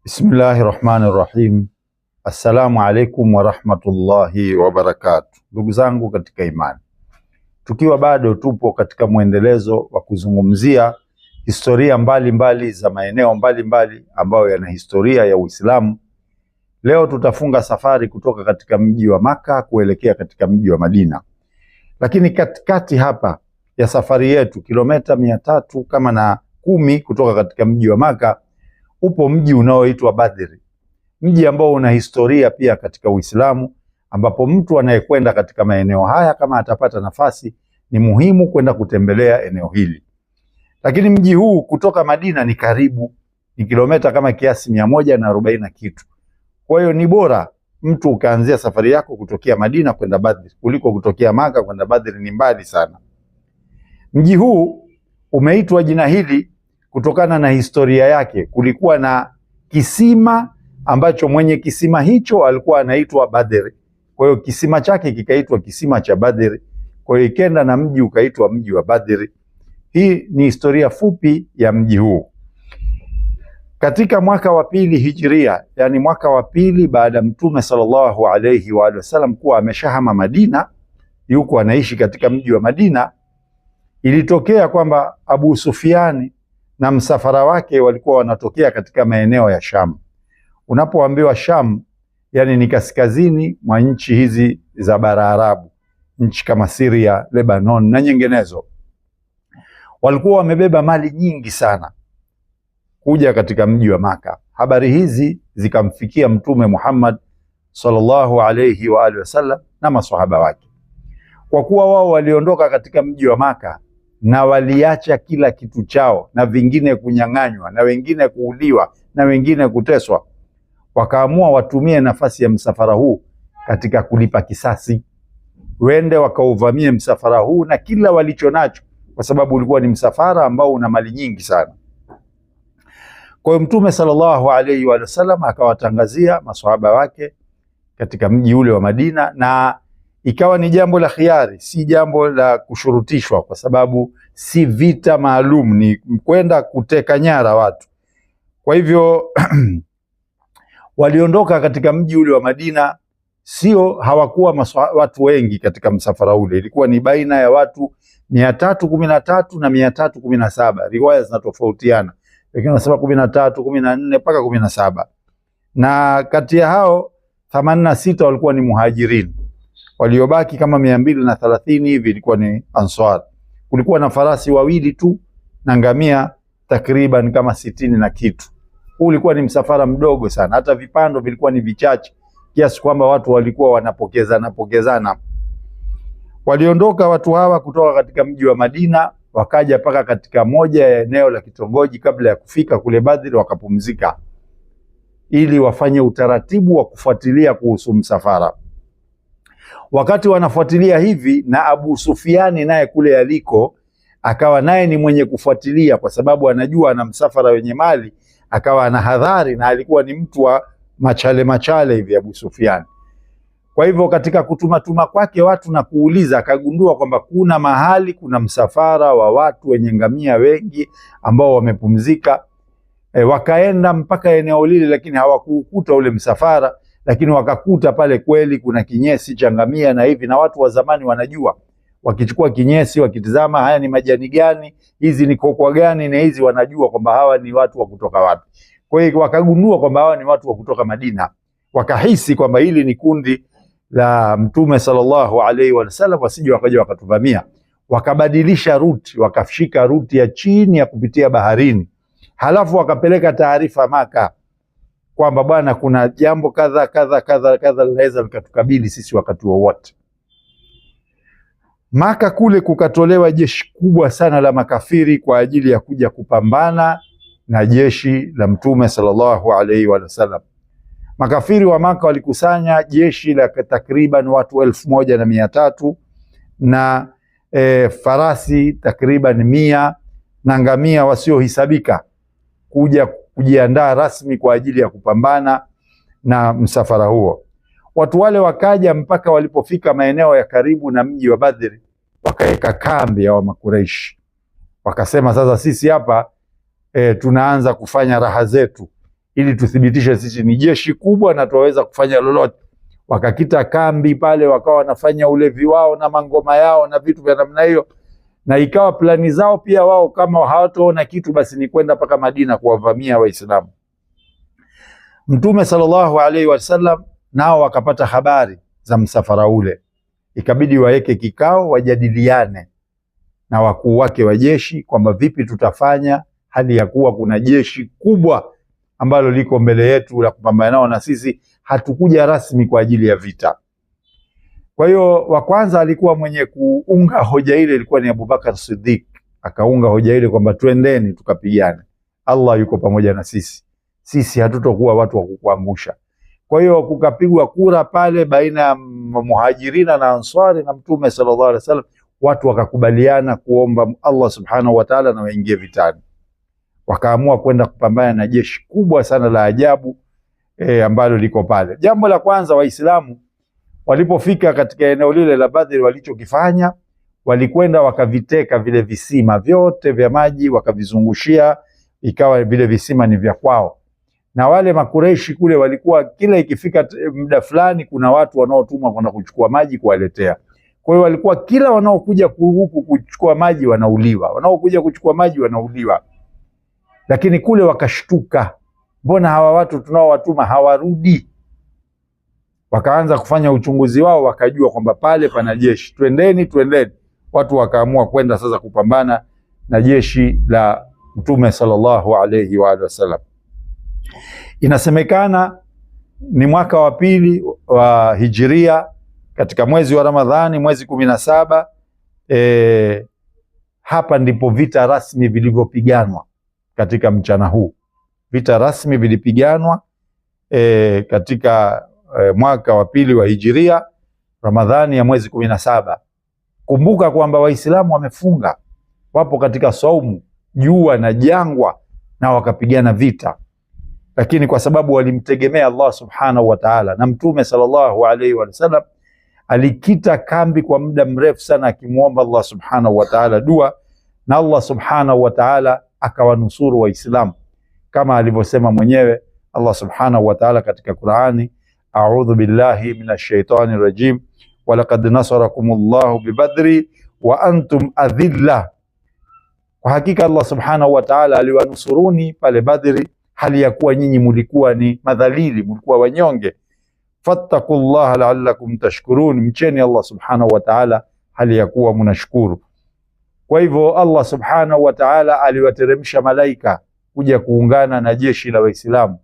Bismillahirrahmanirrahim. Assalamu alaikum warahmatullahi wabarakatuh. Ndugu zangu katika imani, tukiwa bado tupo katika mwendelezo wa kuzungumzia historia mbalimbali za maeneo mbalimbali ambayo yana historia ya Uislamu. Leo tutafunga safari kutoka katika mji wa Maka kuelekea katika mji wa Madina, lakini katikati hapa ya safari yetu kilomita 310 kutoka katika mji wa Maka upo mji unaoitwa Badri, mji ambao una historia pia katika Uislamu, ambapo mtu anayekwenda katika maeneo haya kama atapata nafasi ni muhimu kwenda kutembelea eneo hili. Lakini mji huu kutoka Madina ni karibu, ni kilomita kama kiasi 140 na kitu. Kwa hiyo ni bora mtu ukaanzia safari yako kutokea Madina kwenda Badri kuliko kutokea Maka kwenda Badri, ni mbali sana. Mji huu umeitwa jina hili kutokana na historia yake. Kulikuwa na kisima ambacho mwenye kisima hicho alikuwa anaitwa Badri. Kwa hiyo kisima chake kikaitwa kisima cha Badri. Kwa hiyo ikenda na mji ukaitwa mji wa Badri. Hii ni historia fupi ya mji huu. Katika mwaka wa pili Hijria, yani mwaka wa pili baada Mtume sallallahu alayhi wa sallam kuwa ameshahama Madina, yuko anaishi katika mji wa Madina, ilitokea kwamba Abu Sufyani na msafara wake walikuwa wanatokea katika maeneo ya Sham. Unapoambiwa Sham, yani ni kaskazini mwa nchi hizi za bara Arabu, nchi kama Syria, Lebanon na nyinginezo. Walikuwa wamebeba mali nyingi sana kuja katika mji wa Maka. Habari hizi zikamfikia Mtume Muhammad sallallahu alayhi wa alihi wasallam na maswahaba wake. Kwa kuwa wao waliondoka katika mji wa Maka na waliacha kila kitu chao, na vingine kunyang'anywa, na wengine kuuliwa, na wengine kuteswa, wakaamua watumie nafasi ya msafara huu katika kulipa kisasi. Wende wakauvamie msafara huu na kila walicho nacho, kwa sababu ulikuwa ni msafara ambao una mali nyingi sana. Kwa hiyo Mtume sallallahu alaihi wa sallam akawatangazia maswahaba wake katika mji ule wa Madina, na ikawa ni jambo la khiari, si jambo la kushurutishwa, kwa sababu si vita maalum, ni kwenda kuteka nyara watu. Kwa hivyo waliondoka katika mji ule wa Madina. Hawakuwa watu wengi katika msafara ule, ilikuwa ni baina ya watu 313 na 317. Riwaya zinatofautiana, lakini wanasema 13, 14 mpaka 17. Na kati ya hao 86 walikuwa ni muhajirin. Waliobaki kama 230 hivi ilikuwa ni Ansar. Kulikuwa na farasi wawili tu na ngamia takriban kama 60 na kitu. Huu ulikuwa ni msafara mdogo sana, hata vipando vilikuwa ni vichache kiasi kwamba watu walikuwa wanapokezana. Waliondoka watu hawa kutoka katika mji wa Madina, wakaja paka katika moja ya eneo la kitongoji. Kabla ya kufika kule Badri wakapumzika ili wafanye utaratibu wa kufuatilia kuhusu msafara. Wakati wanafuatilia hivi, na Abu Sufyani naye kule aliko akawa naye ni mwenye kufuatilia, kwa sababu anajua ana msafara wenye mali, akawa ana hadhari, na alikuwa ni mtu wa machale hivi Abu Sufyani. Kwa hivyo katika kutumatuma kwake watu na kuuliza, akagundua kwamba kuna mahali kuna msafara wa watu wenye ngamia wengi ambao wamepumzika. Wakaenda mpaka eneo lile, lakini hawakuukuta ule msafara, lakini wakakuta pale kweli kuna kinyesi cha ngamia na hivi, na watu wa zamani wanajua, wakichukua kinyesi wakitizama, haya ni majani gani, hizi ni kokwa gani, na hizi wanajua kwamba hawa ni watu wa kutoka wapi. Kwa hiyo wakagundua kwamba hawa ni watu wa kutoka Madina. Wakahisi kwamba hili ni kundi la Mtume sallallahu alaihi wasallam, wasije wakaja wakatuvamia. Wakabadilisha ruti, wakashika ruti ya chini ya kupitia baharini. Halafu wakapeleka taarifa Maka kwamba bwana, kuna jambo kadha kadha kadha kadha linaweza likatukabili sisi wakati wowote. Maka kule kukatolewa jeshi kubwa sana la makafiri kwa ajili ya kuja kupambana na jeshi la Mtume sallallahu alaihi wasallam. Makafiri wa Maka walikusanya jeshi la takriban watu 1300 na farasi takriban 100 na ngamia wasiohesabika kuja kujiandaa rasmi kwa ajili ya kupambana na msafara huo. Watu wale wakaja mpaka walipofika maeneo ya karibu na mji wa Badri, wakaweka kambi ya Makureishi. Wakasema sasa sisi hapa tunaanza kufanya raha zetu, ili tuthibitishe sisi ni jeshi kubwa na tuweza kufanya lolote. Wakakita kambi pale, wakawa wanafanya ulevi wao na mangoma yao na vitu vya namna hiyo, na ikawa plani zao pia wao kama hawataona kitu basi ni kwenda mpaka Madina kuwavamia Waislamu. Mtume sallallahu alaihi wasallam nao wakapata habari za msafara ule, ikabidi waweke kikao wajadiliane na wakuu wake wa jeshi kwamba vipi tutafanya hali ya kuwa kuna jeshi kubwa ambalo liko mbele yetu la kupambana nao, na sisi hatukuja rasmi kwa ajili ya vita. Kwa hiyo wa kwanza alikuwa mwenye kuunga hoja ile ilikuwa ni Abubakar Siddiq, akaunga hoja ile kwamba twendeni tukapigane, Allah yuko pamoja na sisi hatutokuwa watu wa kukuangusha. Kwa hiyo kukapigwa kura pale baina ya Muhajirina na Ansari na Mtume sallallahu alaihi wasallam, watu wakakubaliana kuomba Allah subhanahu wa ta'ala na waingie vitani. Wakaamua kwenda kupambana na jeshi kubwa sana la ajabu ambalo liko pale. Jambo la kwanza, Waislamu walipofika katika eneo lile la Badr, walichokifanya walikwenda wakaviteka vile visima vyote vya maji, wakavizungushia, ikawa vile visima ni vya kwao. Na wale Makureishi kule walikuwa kila ikifika muda fulani kuna watu wanaotumwa kwenda kuchukua maji kuwaletea. Kwa hiyo walikuwa kila wanaokuja huku kuchukua maji wanauliwa, wanaokuja kuchukua maji wanauliwa. Lakini kule wakashtuka, mbona hawa watu tunaowatuma hawarudi? Wakaanza kufanya uchunguzi wao, wakajua kwamba pale pana jeshi, twendeni. Watu wakaamua kwenda sasa kupambana na jeshi la Mtume sallallahu alayhi wa sallam. Inasemekana ni mwaka wa pili wa Hijiria, katika mwezi wa Ramadhani, mwezi 17, hapa ndipo vita rasmi vilivyopiganwa. Katika mchana huu vita rasmi vilipiganwa katika mwaka wa pili wa Hijiria, Ramadhani ya mwezi 17. Kumbuka kwamba Waislamu wamefunga, wapo katika saumu, jua na jangwa, na wakapigana vita. Lakini kwa sababu walimtegemea Allah subhanahu wa ta'ala, na Mtume sallallahu alaihi wasallam alikita kambi kwa muda mrefu sana akimuomba Allah subhanahu wa ta'ala dua, na Allah subhanahu wa ta'ala akawanusuru Waislamu kama alivyosema mwenyewe Allah subhanahu wa ta'ala katika Qur'ani, a'udhu billahi minash shaitani rajim, wa laqad nasarakumullahu bibadri wa antum adhilla. Kwa hakika Allah subhanahu wa ta'ala aliwanusuruni pale Badri hali ya kuwa nyinyi mulikuwa ni madhalili, mulikuwa wanyonge. Fattaqullaha la'allakum tashkurun, mcheni Allah subhanahu wa ta'ala hali ya kuwa mnashukuru. Kwa hivyo Allah subhanahu wa ta'ala aliwateremsha malaika kuja kuungana na jeshi la Waislamu.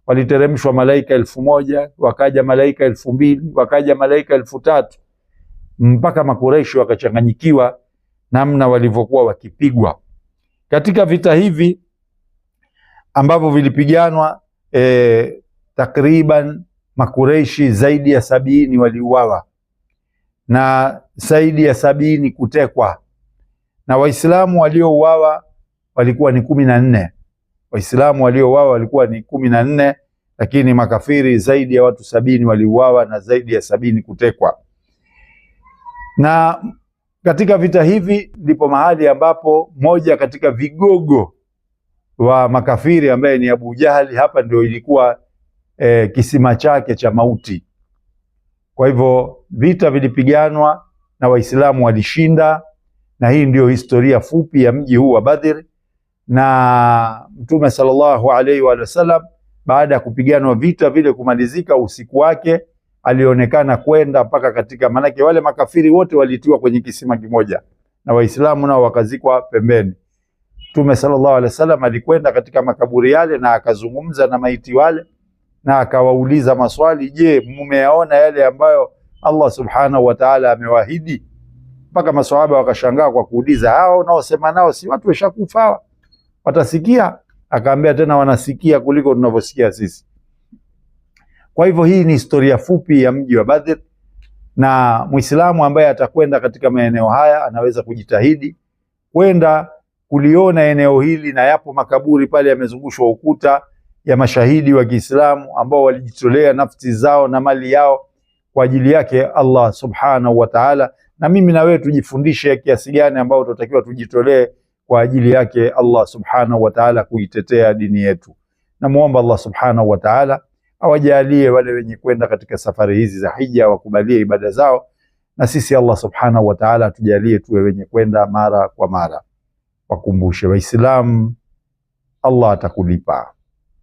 Waliteremshwa malaika 1000, wakaja malaika 2000, wakaja malaika 3000, mpaka Makureishi wakachanganyikiwa namna walivyokuwa wakipigwa. Katika vita hivi ambavyo vilipiganwa, takriban Makureishi zaidi ya 70 waliuawa na zaidi ya 70 kutekwa, na Waislamu waliouawa walikuwa ni 14. Waislamu waliouawa walikuwa ni 14, lakini makafiri zaidi ya watu 70 waliuawa na zaidi ya 70 kutekwa. Na katika vita hivi ndipo mahali ambapo moja katika vigogo wa makafiri ambaye ni Abu Jahali, hapa ndio ilikuwa kisima chake cha mauti. Kwa hivyo vita vilipiganwa na Waislamu walishinda, na hii ndio historia fupi ya mji huu wa Badr. Na Mtume sallallahu alaihi wa sallam baada ya kupiganwa vita vile kumalizika, usiku wake alionekana kwenda mpaka katika, manake wale makafiri wote walitiwa kwenye kisima kimoja na Waislamu nao wakazikwa pembeni. Mtume sallallahu alaihi wasallam alikwenda katika makaburi yale na akazungumza na maiti wale na akawauliza maswali, je, mmeyaona yale ambayo Allah subhanahu wa ta'ala amewaahidi? Mpaka maswahaba wakashangaa kwa kuuliza, hao unaosema nao si watu washakufa, watasikia? Akaambia tena, wanasikia kuliko tunavyosikia sisi. Kwa hivyo hii ni historia fupi ya mji wa Badr, na Muislamu ambaye atakwenda katika maeneo haya anaweza kujitahidi kwenda kuliona eneo hili, na yapo makaburi pale yamezungushwa ukuta ya mashahidi wa Kiislamu ambao walijitolea nafsi zao na mali yao kwa ajili yake Allah subhanahu wa ta'ala. Na mimi na wewe tujifundishe kiasi gani ambao tunatakiwa tujitolee kwa ajili yake Allah subhanahu wa ta'ala kuitetea dini yetu. Namuomba Allah subhanahu wa ta'ala awajalie wale wenye kwenda katika safari hizi za hija, wakubalie ibada zao, na sisi Allah subhanahu wa ta'ala atujalie tuwe wenye kwenda mara kwa mara. Wakumbushe Waislamu, Allah atakulipa.